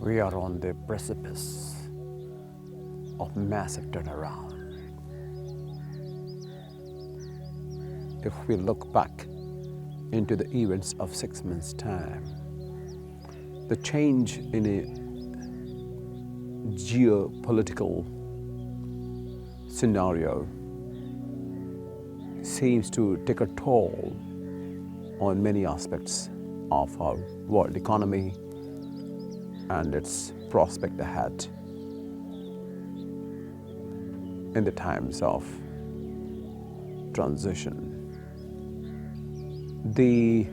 We are on the precipice of massive turnaround. If we look back into the events of 6 months' time, the change in a geopolitical scenario seems to take a toll on many aspects of our world economy and its prospect ahead in the times of transition. The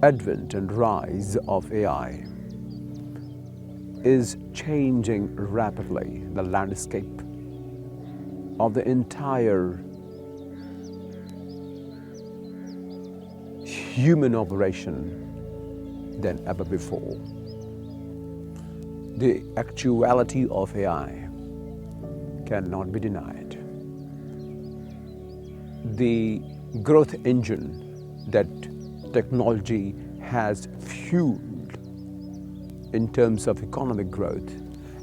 advent and rise of AI is changing rapidly the landscape of the entire human operation than ever before. The actuality of AI cannot be denied. The growth engine that technology has fueled in terms of economic growth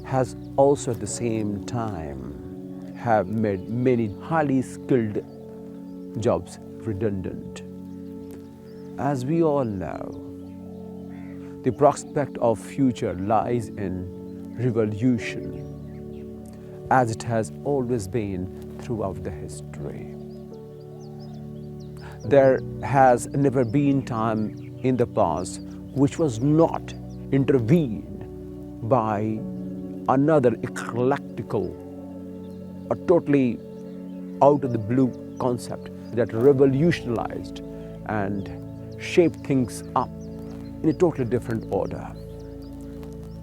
has also at the same time have made many highly skilled jobs redundant. As we all know, the prospect of future lies in revolution, as it has always been throughout the history. There has never been time in the past which was not intervened by another eclectical, a totally out of the blue concept that revolutionized and shaped things up in a totally different order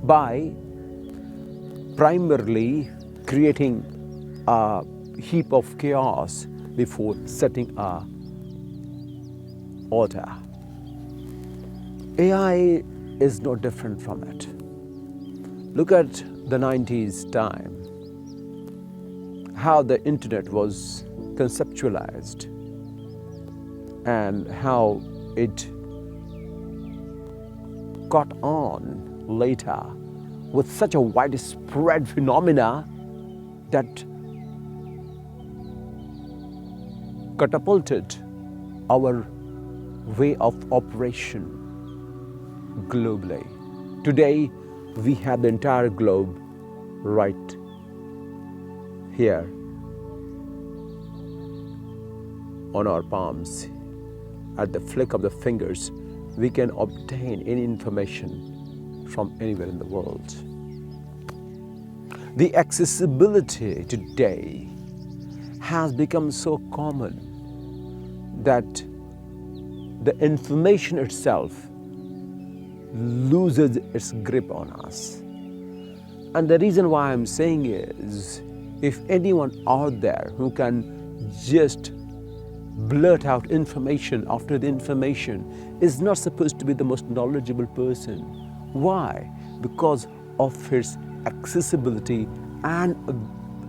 by primarily creating a heap of chaos before setting a order. AI is no different from it. Look at the 90s time, how the internet was conceptualized and how it caught on later with such a widespread phenomena that catapulted our way of operation globally. Today, we have the entire globe right here on our palms. At the flick of the fingers, we can obtain any information from anywhere in the world. The accessibility today has become so common that the information itself loses its grip on us. And the reason why I'm saying is, if anyone out there who can just blurt out information after the information is not supposed to be the most knowledgeable person. Why? Because of its accessibility and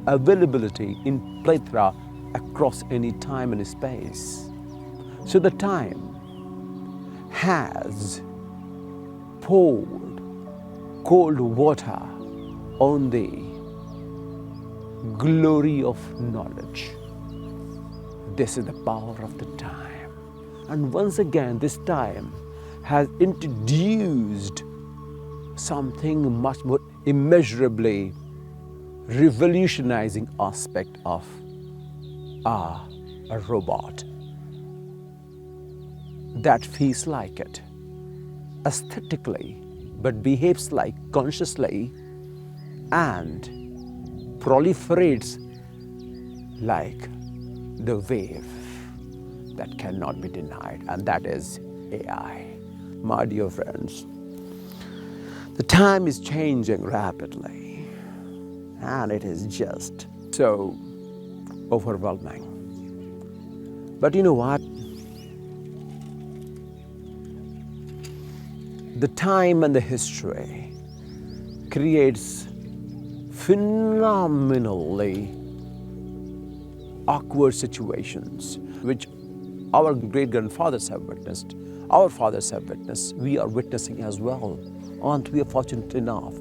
availability in plethora across any time and space. So the time has poured cold water on the glory of knowledge. This is the power of the time. And once again, this time has introduced something much more immeasurably revolutionizing aspect of a robot that feels like it aesthetically, but behaves like consciously and proliferates like the wave that cannot be denied, and that is AI. My dear friends, the time is changing rapidly, and it is just so overwhelming. But you know what? The time and the history creates phenomenally awkward situations which Our great-grandfathers have witnessed, our fathers have witnessed, we are witnessing as well. Aren't we fortunate enough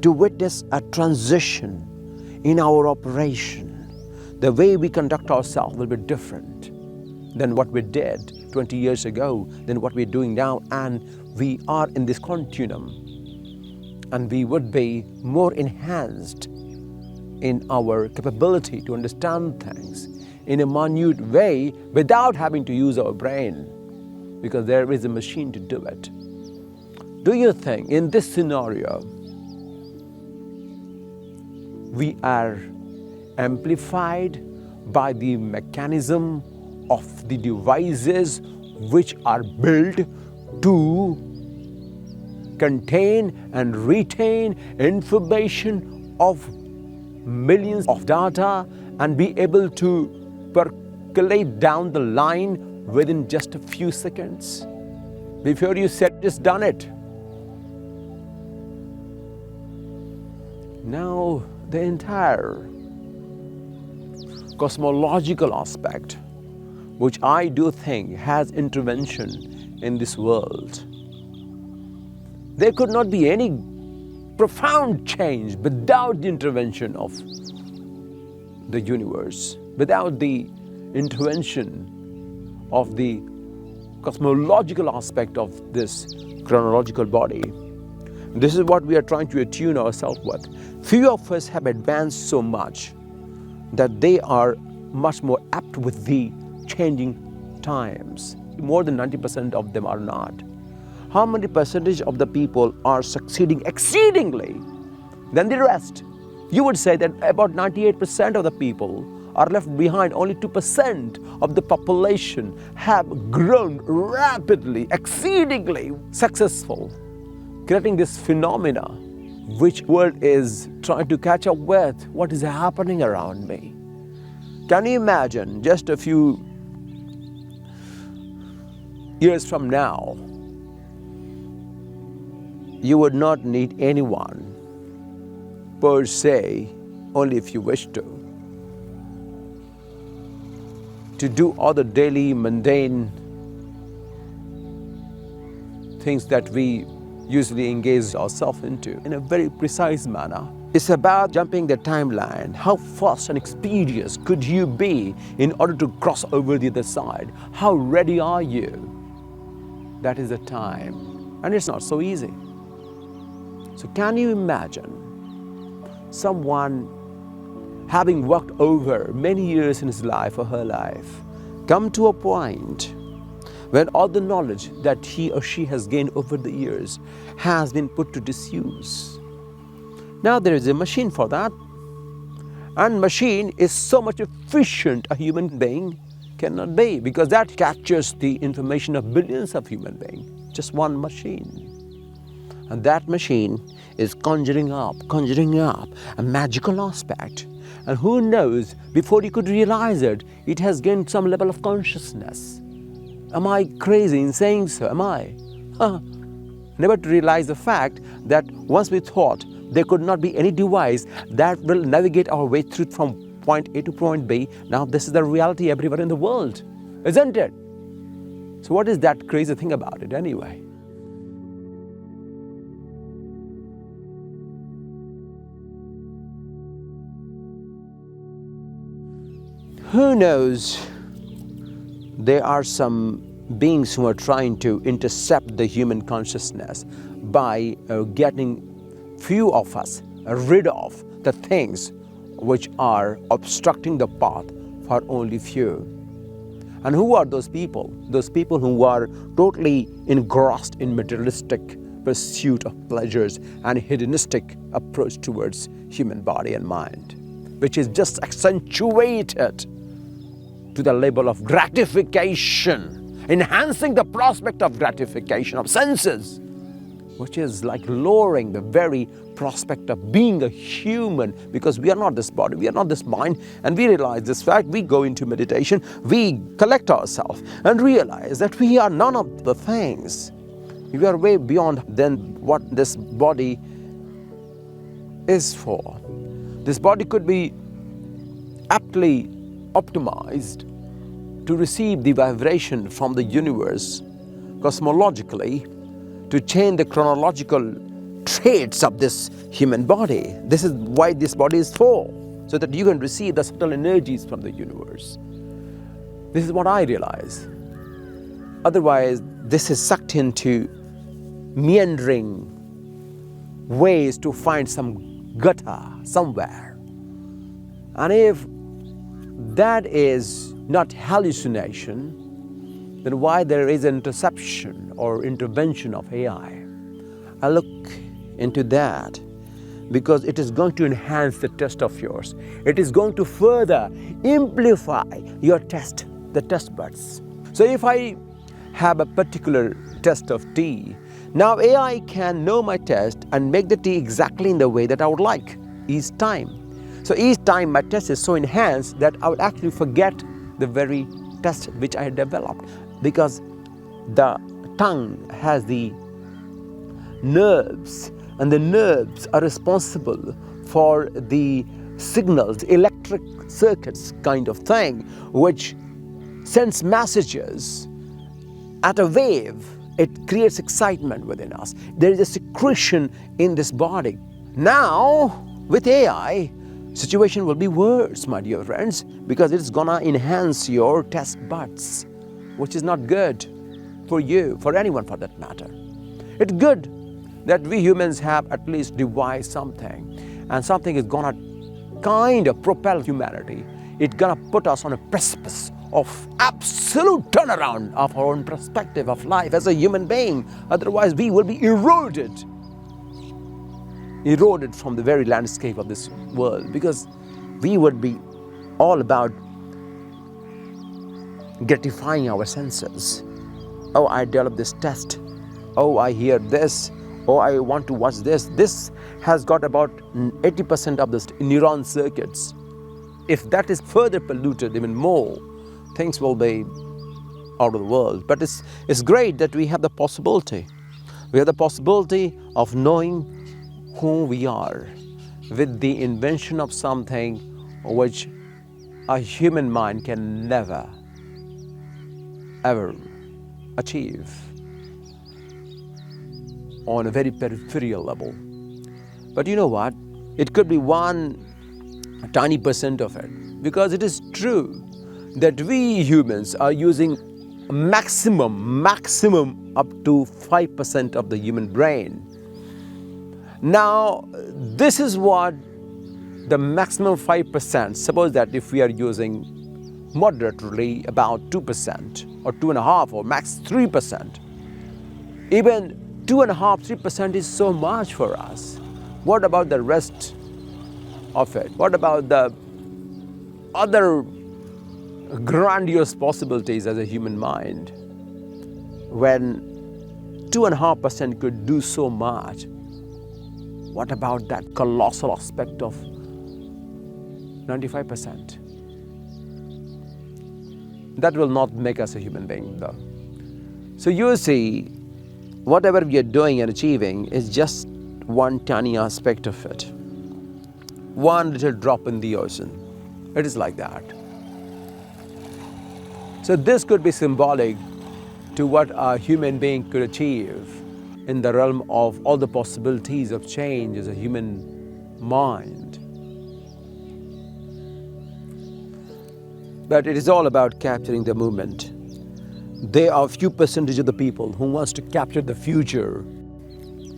to witness a transition in our operation? The way we conduct ourselves will be different than what we did 20 years ago, than what we're doing now, and we are in this continuum. And we would be more enhanced in our capability to understand things in a minute way without having to use our brain, because there is a machine to do it. Do you think in this scenario we are amplified by the mechanism of the devices which are built to contain and retain information of millions of data and be able to percolate down the line within just a few seconds? Before you said just done it. Now the entire cosmological aspect, which I do think has intervention in this world. There could not be any profound change without the intervention of the universe, without the intervention of the cosmological aspect of this chronological body. This is what we are trying to attune ourselves with. Few of us have advanced so much that they are much more apt with the changing times. More than 90% of them are not. How many percentage of the people are succeeding exceedingly than the rest? You would say that about 98% of the people are left behind. Only 2% of the population have grown rapidly, exceedingly successful, creating this phenomena which world is trying to catch up with what is happening around me. Can you imagine just a few years from now, you would not need anyone per se, only if you wish to do all the daily mundane things that we usually engage ourselves into in a very precise manner. It's about jumping the timeline. How fast and expeditious could you be in order to cross over the other side? How ready are you? That is the time. And it's not so easy. So can you imagine someone having worked over many years in his life or her life, come to a point when all the knowledge that he or she has gained over the years has been put to disuse? Now there is a machine for that, and machine is so much efficient a human being cannot be, because that captures the information of billions of human beings, just one machine. And that machine is conjuring up a magical aspect. And who knows, before you could realize it, it has gained some level of consciousness. Am I crazy in saying so? Am I? Never to realize the fact that once we thought there could not be any device that will navigate our way through from point A to point B. Now this is the reality everywhere in the world, isn't it? So what is that crazy thing about it anyway? Who knows? There are some beings who are trying to intercept the human consciousness by getting few of us rid of the things which are obstructing the path for only few. And who are those people? Those people who are totally engrossed in materialistic pursuit of pleasures and hedonistic approach towards human body and mind, which is just accentuated to the level of gratification, enhancing the prospect of gratification of senses, which is like lowering the very prospect of being a human, because we are not this body, we are not this mind, and we realize this fact. We go into meditation, we collect ourselves and realize that we are none of the things. We are way beyond than what this body is for. This body could be aptly optimized to receive the vibration from the universe cosmologically, to change the chronological traits of this human body. This is why this body is for, so that you can receive the subtle energies from the universe. This is what I realize. Otherwise, this is sucked into meandering ways to find some gutter somewhere. And if that is not hallucination, then why there is an interception or intervention of AI? I look into that because it is going to enhance the test of yours. It is going to further amplify your test, the test buds. So if I have a particular test of tea, now AI can know my test and make the tea exactly in the way that I would like each time. So each time my test is so enhanced that I would actually forget the very test which I had developed, because the tongue has the nerves, and the nerves are responsible for the signals, electric circuits kind of thing, which sends messages at a wave. It creates excitement within us. There is a secretion in this body. Now, with AI, situation will be worse, my dear friends, because it's gonna enhance your test buds, which is not good for you, for anyone for that matter. It's good that we humans have at least devised something, and something is gonna kind of propel humanity. It's gonna put us on a precipice of absolute turnaround of our own perspective of life as a human being. Otherwise, we will be eroded from the very landscape of this world, because we would be all about gratifying our senses. Oh, I developed this test. Oh, I hear this. Oh, I want to watch this. This has got about 80% of the neuron circuits. If that is further polluted even more, things will be out of the world. But it's great that we have the possibility. We have the possibility of knowing who we are with the invention of something which a human mind can never, ever achieve on a very peripheral level. But you know what? It could be one tiny percent of it, because it is true that we humans are using maximum up to 5% of the human brain. Now, this is what the maximum 5%, suppose that if we are using moderately about 2% or 2.5% or max 3%, even 2.5-3% is so much for us. What about the rest of it? What about the other grandiose possibilities as a human mind? When 2.5% could do so much, what about that colossal aspect of 95%? That will not make us a human being, though. So you see, whatever we are doing and achieving is just one tiny aspect of it. One little drop in the ocean. It is like that. So this could be symbolic to what a human being could achieve in the realm of all the possibilities of change as a human mind. But it is all about capturing the moment. There are a few percentage of the people who wants to capture the future.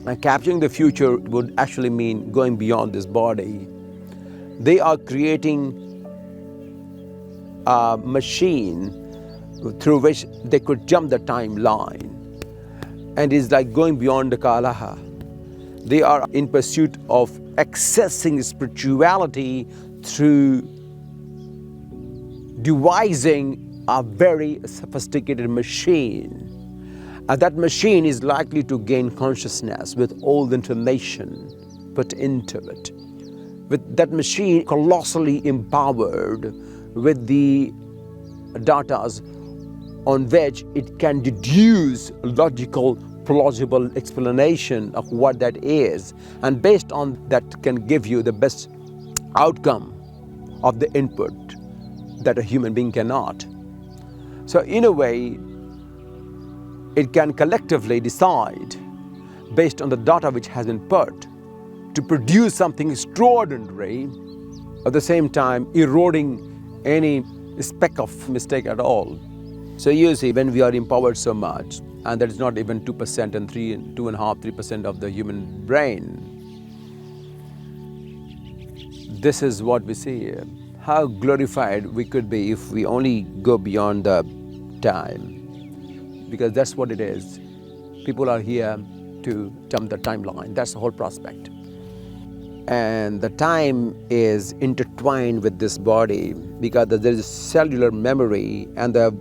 And capturing the future would actually mean going beyond this body. They are creating a machine through which they could jump the timeline. And it's like going beyond the Kalaha. They are in pursuit of accessing spirituality through devising a very sophisticated machine. And that machine is likely to gain consciousness with all the information put into it. With that machine colossally empowered with the data on which it can deduce logical, plausible explanation of what that is. And based on that can give you the best outcome of the input that a human being cannot. So in a way, it can collectively decide based on the data which has been put to produce something extraordinary, at the same time eroding any speck of mistake at all. So you see, when we are empowered so much, and that is not even 2% and 2.5-3% of the human brain, this is what we see. How glorified we could be if we only go beyond the time, because that's what it is. People are here to jump the timeline. That's the whole prospect. And the time is intertwined with this body because there is cellular memory, and the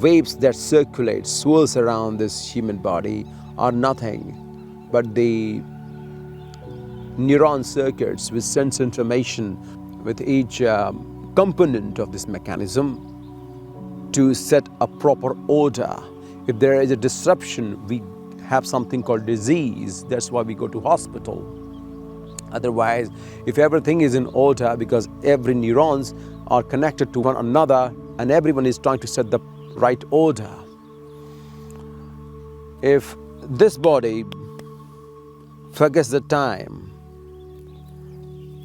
waves that circulate, swirls around this human body are nothing but the neuron circuits which sends information with each component of this mechanism to set a proper order. If there is a disruption, we have something called disease. That's why we go to hospital. Otherwise, if everything is in order, because every neurons are connected to one another and everyone is trying to set the right order. If this body forgets the time,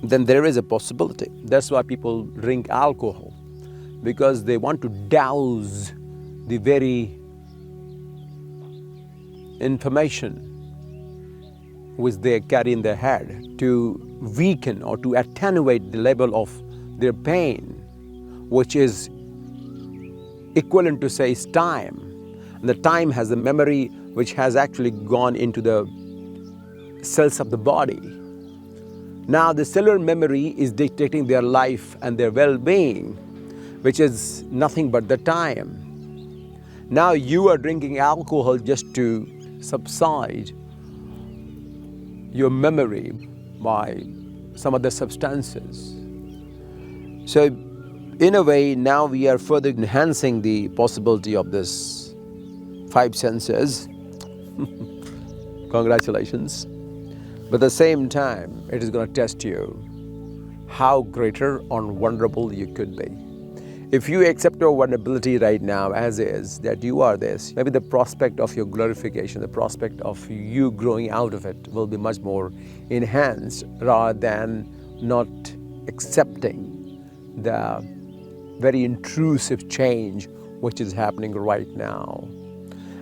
then there is a possibility. That's why people drink alcohol, because they want to douse the very information which they carry in their head, to weaken or to attenuate the level of their pain, which is equivalent to, say, time. And the time has a memory which has actually gone into the cells of the body. Now the cellular memory is dictating their life and their well-being, which is nothing but the time. Now you are drinking alcohol just to subside your memory by some other substances. So in a way, now we are further enhancing the possibility of this 5 senses. Congratulations. But at the same time, it is going to test you how greater or vulnerable you could be. If you accept your vulnerability right now as is, that you are this, maybe the prospect of your glorification, the prospect of you growing out of it will be much more enhanced, rather than not accepting the very intrusive change which is happening right now.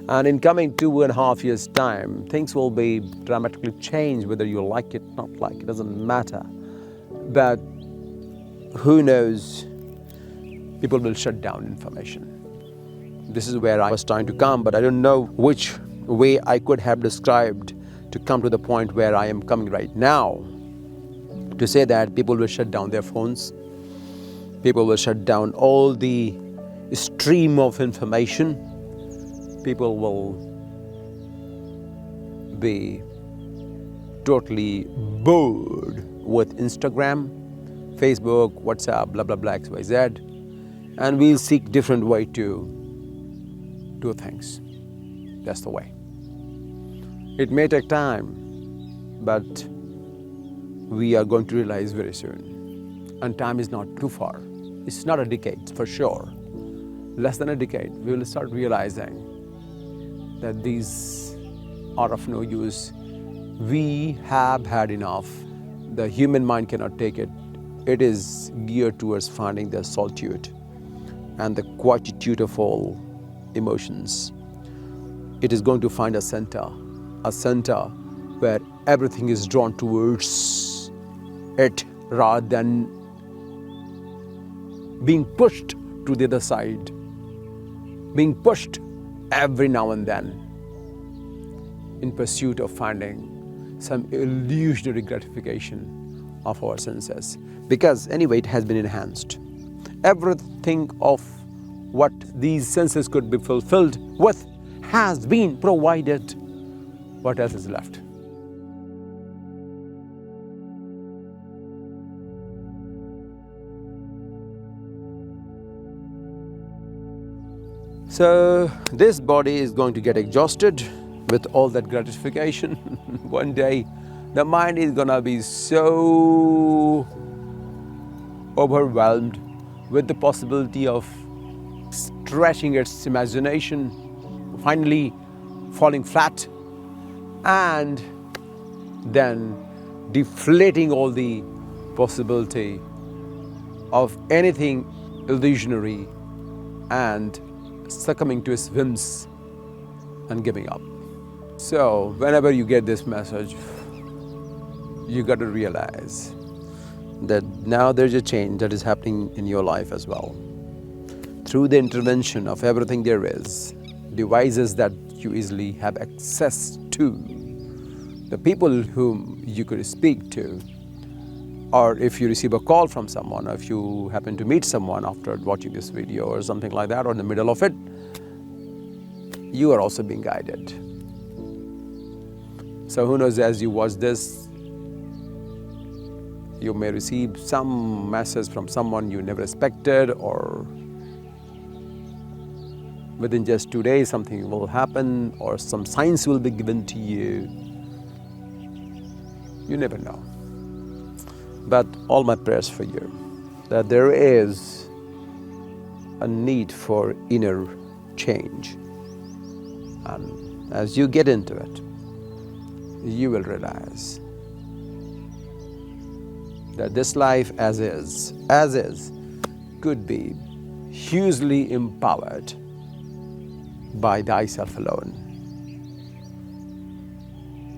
And in coming 2.5 years' time, things will be dramatically changed, whether you like it, not like it, doesn't matter. But who knows, people will shut down information. This is where I was trying to come, but I don't know which way I could have described to come to the point where I am coming right now. To say that people will shut down their phones, people will shut down all the stream of information, people will be totally bored with Instagram, Facebook, WhatsApp, blah, blah, blah, XYZ. And we'll seek different way to do things. That's the way. It may take time, but we are going to realize very soon. And time is not too far. It's not a decade, for sure. Less than a decade, we will start realizing that these are of no use. We have had enough. The human mind cannot take it. It is geared towards finding the solitude and the quietude of all emotions. It is going to find a center where everything is drawn towards it, rather than being pushed to the other side, being pushed every now and then in pursuit of finding some illusionary gratification of our senses. Because anyway, it has been enhanced. Everything of what these senses could be fulfilled with has been provided. What else is left? So this body is going to get exhausted with all that gratification. One day the mind is going to be so overwhelmed with the possibility of trashing its imagination, finally falling flat, and then deflating all the possibility of anything illusionary and succumbing to its whims and giving up. So whenever you get this message, you got to realize that now there's a change that is happening in your life as well. Through the intervention of everything there is, devices that you easily have access to, the people whom you could speak to, or if you receive a call from someone, or if you happen to meet someone after watching this video or something like that, or in the middle of it, you are also being guided. So who knows, as you watch this, you may receive some message from someone you never expected, or within just 2 days something will happen, or some signs will be given to you. You never know. But all my prayers for you, that there is a need for inner change. And as you get into it, you will realize that this life as is, could be hugely empowered by thyself alone.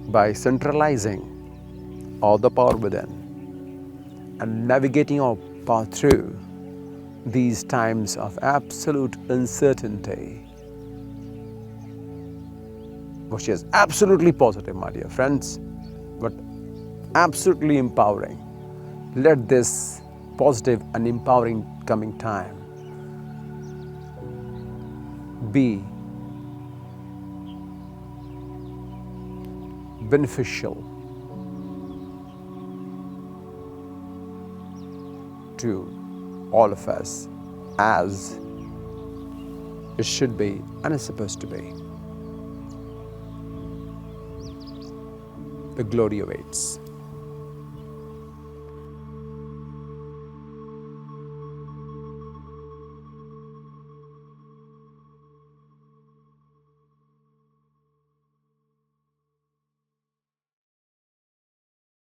By centralizing all the power within and navigating our path through these times of absolute uncertainty, which is absolutely positive, my dear friends, but absolutely empowering. Let this positive and empowering coming time be beneficial to all of us, as it should be and is supposed to be. The glory awaits.